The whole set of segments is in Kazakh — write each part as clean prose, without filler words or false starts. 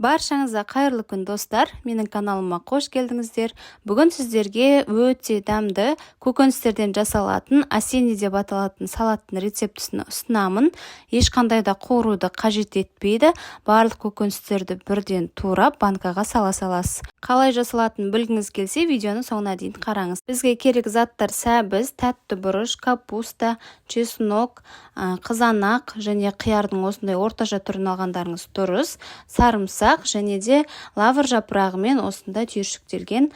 Баршаңызға қайырлы күн достар, менің каналыма қош келдіңіздер. Бүгін сіздерге өте дәмді көкөністерден жасалатын осенний деп аталатын салаттың рецептісін ұсынамын. Ешқандай да қуыруды қажет етпейді. Барлық көкөністерді бірден турап банкаға сала саласыз. Қалай жасалатынын білгіңіз келсе, видеоны соңына дейін қараңыз. Бізге керек заттар сәбіз, тәтті бұрыш, капуста, чеснок, қызанақ және қиярдың осындай орташа түрін алғандарыңыз дұрыс. Сарымсақ және де лавр жапырағы мен осында түйіршіктелген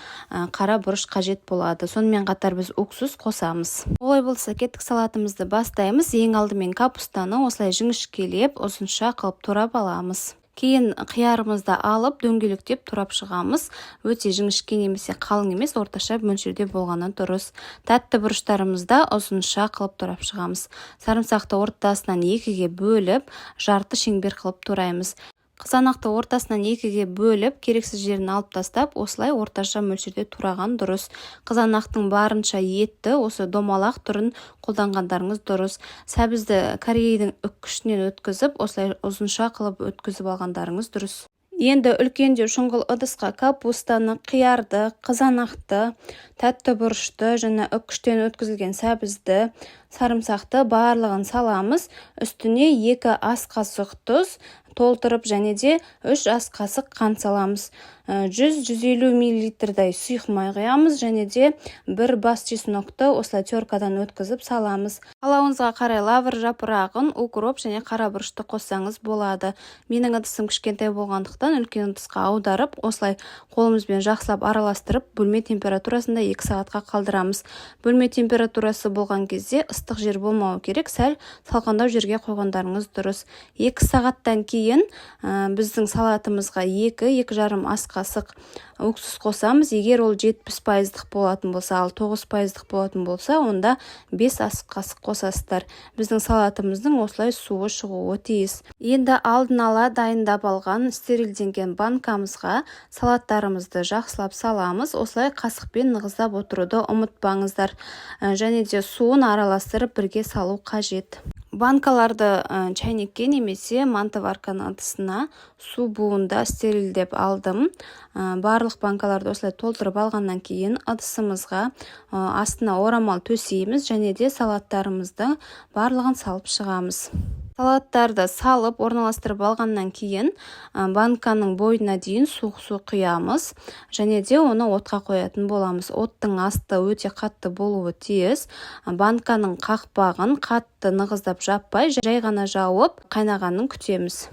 қара бұрыш қажет болады. Сонымен қатар біз уксус қосамыз. Олай болса, кеттік салатымызды бастаймыз. Ең алдымен капустаны осылай жіңішкелеп, ұзынша қылып турап аламыз. Кейін қиярымызды алып, дөңгелектеп турап шығамыз. Өте жіңішке немесе қалың емес, орташа мөлшерде болғаны дұрыс. Тәтті бұрыштарымызды ұзынша қылып турап шығамыз. Сарымсақты ортасынан екіге бөліп, жарты шеңбер қылып тураймыз. Қызанақты ортасынан екіге бөліп, керексіз жерін алып тастап, осылай орташа мөлшерде тураған дұрыс. Қызанақтың барынша етті, осы домалақ түрін қолданғандарыңыз дұрыс. Сәбізді кореяның үккішінен өткізіп, осылай ұзынша қылып өткізіп алғандарыңыз дұрыс. Енді үлкенде шұңғыл ыдысқа капустаны, қиярды, қызанақты, тәтті бұрышты және үккіштен өткізілген сәбізді, сарымсақты барлығын саламыз. Үстіне 2 ас қасық тұз толтырып және де 3 ас қасық қант саламыз. 100-150 мл сұйық май құямыз және де 1 бас чеснокты осылай теркадан өткізіп саламыз. Қалауыңызға қарай лавр жапырағын, укроп және қара бұрышты қоссаңыз болады. Менің ыдысым кішкентай болғандықтан үлкен ыдысқа аударып, осылай қолымызбен жақсылап араластырып, бөлме температурасында 2 сағатқа қалдырамыз. Бөлме температурасы болған кезде ыстық жер болмауы керек, сәл салқындау жерге қойғандарыңыз дұрыс. 2 сағаттан кейін біздің салатымызға 2-2,5 ас қасық уксус қосамыз. Егер ол 70% болатын болса, ал 9% болатын болса, онда 5 ас қасық қосасыздар. Біздің салатымыздың осылай суы шығуы тиіс. Енді алдын ала дайындап алған стерилденген банкамызға салаттарымызды жақсылап саламыз. Осылай қасықпен нығыздап отыруды ұмытпаңыздар. Және де суын араластырып бірге салу қажет. Банкаларды чайникке немесе мантыварканың ыдысына су буында стерилдеп алдым. Барлық банкаларды осылай толтырып алғаннан кейін ыдысымызға астына орамал төсейміз және де салаттарымызды барлығын салып шығамыз. Салаттарды салып орналастырып алғаннан кейін банканың бойына дейін суық су құямыз және де оны отқа қоятын боламыз. Оттың асты өте қатты болуы тиіс. Банканың қақпағын қатты нығыздап жаппай, жай ғана жауып, қайнағанын күтеміз.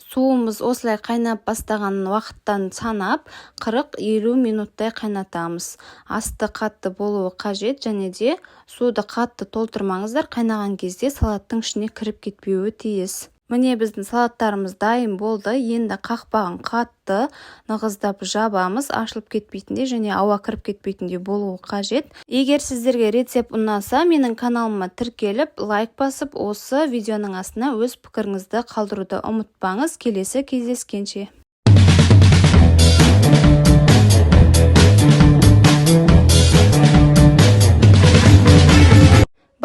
Суымыз осылай қайнап бастаған уақыттан санап 40-50 минуттай қайнатамыз. Асты қатты болуы қажет және де суды қатты толтырмаңыздар. Қайнаған кезде салаттың ішіне кіріп кетпеуі тиіс. Міне біздің салаттарымыз дайын болды. Енді қақпағын қатты нығыздап жабамыз, ашылып кетпейтіндей және ауа кіріп кетпейтіндей болуы қажет. Егер сіздерге рецепт ұнаса, менің каналыма тіркеліп, лайк басып, осы видеоның астына өз пікіріңізді қалдыруды ұмытпаңыз. Келесі кездескенше.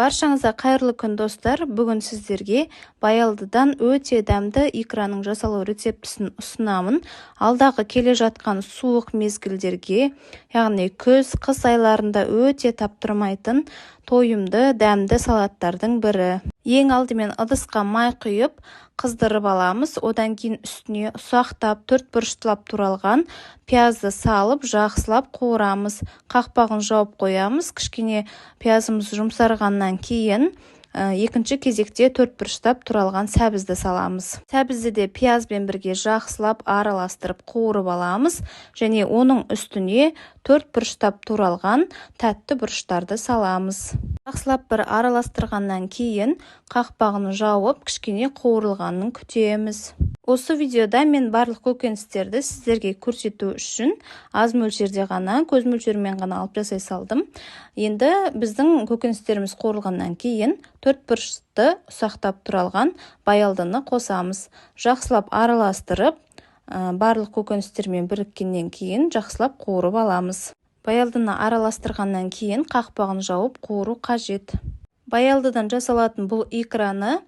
Баршаңызға қайырлы күн достар. Бүгін сіздерге баялдыдан өте дәмді икраның жасалу рецептісін ұсынамын. Алдағы келе жатқан суық мезгілдерге, яғни күз, қыс айларында өте таптырмайтын тойымды дәмді салаттардың бірі. Ең алдымен ыдысқа май құйып, қыздырып аламыз. Одан кейін үстіне ұсақтап, 4 бұрыштылап туралған пиязды салып, жақсылап қуырамыз. Қақпағын жауып қоямыз. Кішкене пиязымыз жұмсарғаннан кейін екінші кезекте 4 бұрыштап туралған сәбізді саламыз. Сәбізді де пиязбен бірге жақсылап араластырып қуырып аламыз және оның үстіне 4 бұрыштап туралған тәтті бұрыштарды саламыз. Жақсылап бір араластырғаннан кейін қақпағын жауып, кішкене қуырылғанын күтеміз. Осы видеода мен барлық көкөністерді сіздерге көрсету үшін аз мөлшерде ғана, көз мөлшерімен ғана алып жасай салдым. Енді біздің көкөністеріміз қуырылғаннан кейін 4 бұрышты ұсақтап туралған баялдыны қосамыз. Жақсылап араластырып, барлық көкөністермен біріккеннен кейін жақсылап қуырып аламыз. Баялдыны араластырғаннан кейін қақпағын жауып қуыру қажет. Баялдыдан жасалатын бұл икраны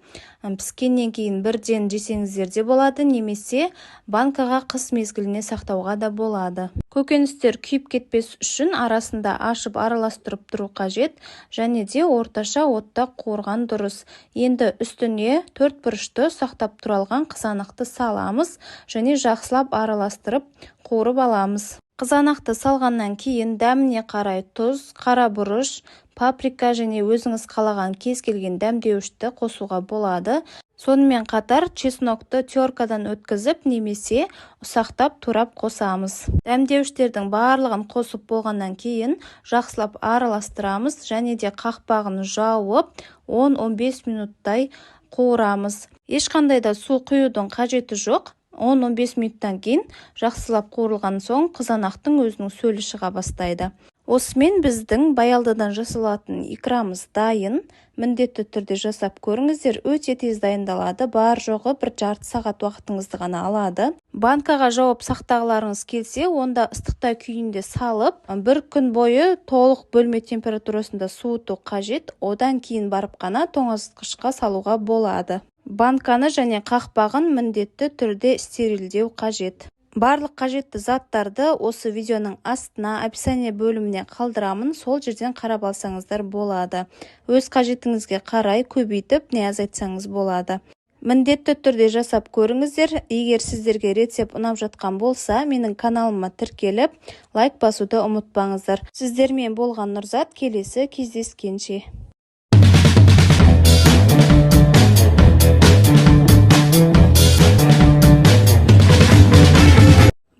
піскеннен кейін бірден жесеңіздер де болады, немесе банкаға қыс мезгіліне сақтауға да болады. Көкөністер күйіп кетпес үшін арасында ашып араластырып тұру қажет, және де орташа отта қуырған дұрыс. Енді үстіне 4 бұрышты сақтап тұралған қызанақты саламыз және жақсылап араластырып қуырып аламыз. Қызанақты салғаннан кейін дәміне қарай тұз, қара бұрыш, паприка және өзіңіз қалаған кез келген дәмдеуішті қосуға болады. Сонымен қатар чеснокты теркадан өткізіп немесе ұсақтап турап қосамыз. Дәмдеуіштердің барлығын қосып болғаннан кейін жақсылап араластырамыз және де қақпағын жауып 10-15 минуттай қуырамыз. Ешқандай да су құюдың қажеті жоқ. 10-15 минуттан кейін жақсылап қуырылған соң қызанақтың өзінің сөлі шыға бастайды. Осымен біздің баялдыдан жасалатын икрамыз дайын. Міндетті түрде жасап көріңіздер, өте тез дайындалады, бар жоғы 1,5 сағат уақытыңызды ғана алады. Банкаға жауып сақтағыларыңыз келсе, онда ыстықтай күйінде салып, бір күн бойы толық бөлме температурасында суыту қажет, одан кейін барып қана тоңазытқышқа салуға болады. Банканы және қақпағын міндетті түрде стерилдеу қажет. Барлық қажетті заттарды осы видеоның астына описание бөліміне қалдырамын, сол жерден қарап алсаңыздар болады. Өз қажетіңізге қарай көбейтіп не азайтсаңыз болады. Міндетті түрде жасап көріңіздер. Егер сіздерге рецепт ұнап жатқан болса, менің каналыма тіркеліп, лайк басуды ұмытпаңыздар. Сіздермен болған Нұрзат, келесі кездескенше.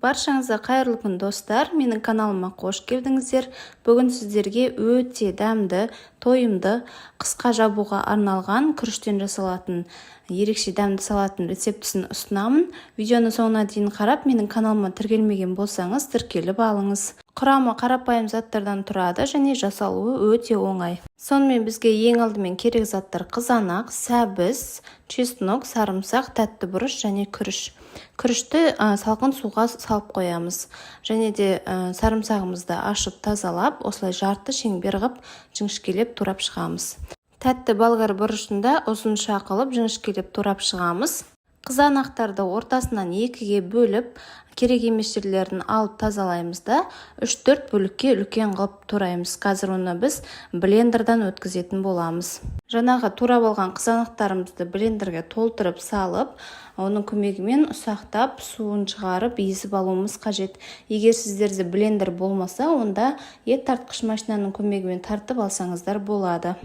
Баршаңызға қайырлы күн достар, менің каналыма қош келдіңіздер. Бүгін сіздерге өте дәмді, тойымды, қысқа жабуға арналған күріштен жасалатын ерекше дәмді салаттың рецептісін ұсынамын. Видеоны соңына дейін қарап, менің каналыма тіркелмеген болсаңыз, тіркеліп алыңыз. Құрамы қарапайым заттардан тұрады және жасалуы өте оңай. Сонымен бізге ең алдымен керек заттар қызанақ, сәбіз, чеснок, сарымсақ, тәтті бұрыш және күріш. Күрішті салқын суға салып қоямыз. Және де сарымсағымызды ашып тазалап, осылай жарты шеңбер қылып жіңішкелеп турап шығамыз. Тәтті болгар бұрышында ұзынша қылып жіңішкелеп турап шығамыз. Қызанақтарды ортасынан екіге бөліп, керек емес жерлерін алып тазалаймыз да 3-4 бөлікке үлкен қылып тураймыз. Қазір оны біз блендердан өткізетін боламыз. Жаңағы турап алған қызанақтарымызды блендерге толтырып салып, оның көмегімен ұсақтап, суын шығарып, езіп алуымыз қажет. Егер сіздерде блендер болмаса, онда ет тартқыш машинаның көмегімен тартып алсаңыздар болады.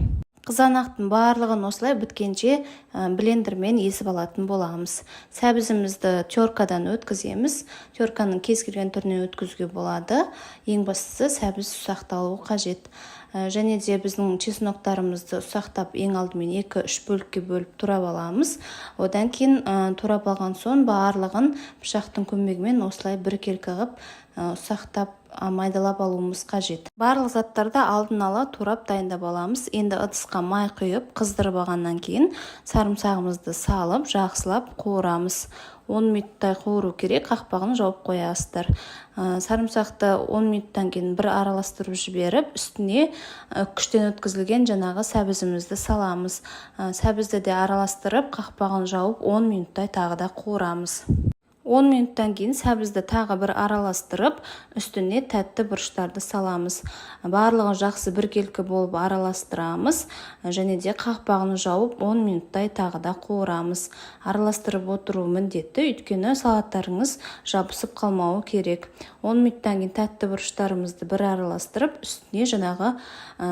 Қызанақтың барлығын осылай біткенше блендермен езіп алатын боламыз. Сәбізімізді теркадан өткіземіз. Терканың кез келген түріне өткізуге болады. Ең бастысы сәбіз ұсақталуы қажет. Және де біздің чесноктарымызды ұсақтап ең алдымен 2-3 бөлікке бөліп турап аламыз. Одан кейін турап алған соң барлығын пышақтың көмегімен осылай біркелкі қылып ұсақтап майдалап алуымыз қажет. Барлық заттарды алдын ала турап дайындап аламыз. Енді ыдысқа май құйып, қыздырып алғаннан кейін сарымсағымызды салып, жақсылап қуырамыз. 10 минуттай қуыру керек, қақпағын жауып қоясыздар. Сарымсақты 10 минуттан кейін бір араластырып жіберіп, үстіне күштен өткізілген жаңағы сәбізімізді саламыз. Сәбізді де араластырып, қақпағын жауып 10 минуттай тағы да қуырамыз. 10 минуттан кейін сәбізді тағы бір араластырып, үстіне тәтті бұрыштарды саламыз. Барлығы жақсы біркелкі болып араластырамыз және де қақпағын жауып 10 минуттай тағы да қуырамыз. Араластырып отыру міндетті, өйткені салаттарыңыз жабысып қалмауы керек. 10 минуттан кейін тәтті бұрыштарымызды бір араластырып, үстіне жаңағы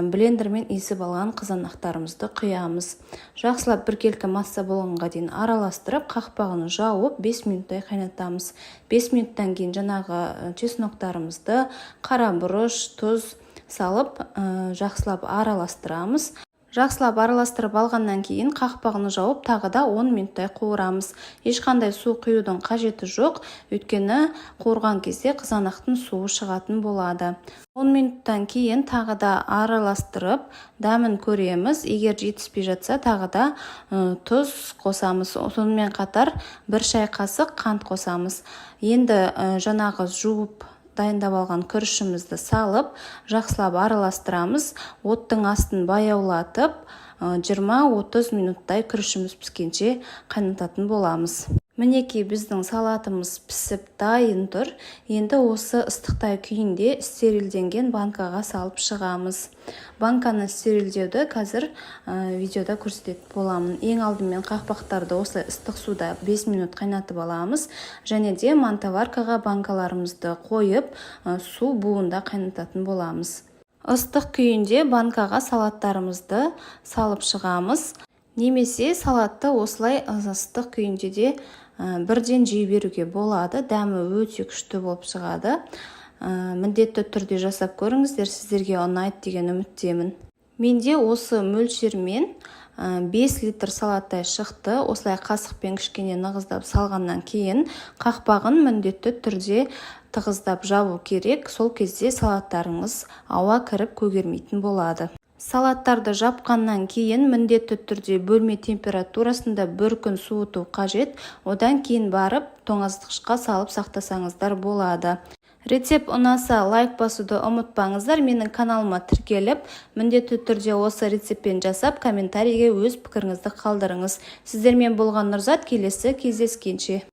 блендермен езіп алған қызанақтарымызды құямыз. Жақсылап біркелкі масса болғанға дейін араластырып, қақпағын жауып 5 минуттай қайнатамыз. 5 минуттан кейін жаңағы чесноктарымызды, қара бұрыш, тұз салып, жақсылап араластырамыз. Жақсылап араластырып алғаннан кейін қақпағын жауып тағы да 10 минуттай қуырамыз. Ешқандай су құюдың қажеті жоқ, өйткені қуырған кезде қызанақтың суы шығатын болады. 10 минуттан кейін тағы да араластырып, дәмін көреміз. Егер жетіспей жатса, тағы да тұз қосамыз. Сонымен қатар 1 шай қасық қант қосамыз. Енді жаңағы жуып дайындап алған күрішімізді салып, жақсылап араластырамыз. Оттың астын баяулатып, 20-30 минуттай күрішіміз піскенше қайнататын боламыз. Мінекей біздің салатымыз пісіп дайын тұр. Енді осы ыстықтай күйінде стерилденген банкаға салып шығамыз. Банканы стерилдеуді қазір видеода көрсететін боламын. Ең алдымен қақпақтарды осылай ыстық суда 5 минут қайнатып аламыз. Және де мантоваркаға банкаларымызды қойып, су буында қайнататын боламыз. Ыстық күйінде банкаға салаттарымызды салып шығамыз. Немесе салатты осылай ыстық күйінде де бірден жей беруге болады. Дәмі өте күшті болып шығады. Міндетті түрде жасап көріңіздер, сіздерге ұнайды деген үміттемін. Менде осы мөлшермен 5 литр салаттай шықты. Осылай қасықпен кішкене нығыздап салғаннан кейін қақпағын міндетті түрде тығыздап жабу керек. Сол кезде салаттарыңыз ауа кіріп көгермейтін болады. Салаттарды жапқаннан кейін міндетті түрде бөлме температурасында 1 күн суыту қажет. Одан кейін барып тоңазытқышқа салып сақтасаңыздар болады. Рецепт ұнаса лайк басуды ұмытпаңыздар. Менің каналыма тіркеліп, міндетті түрде осы рецептпен жасап, комментарийге өз пікіріңізді қалдырыңыз. Сіздермен болған Нұрзат, келесі кездескенше.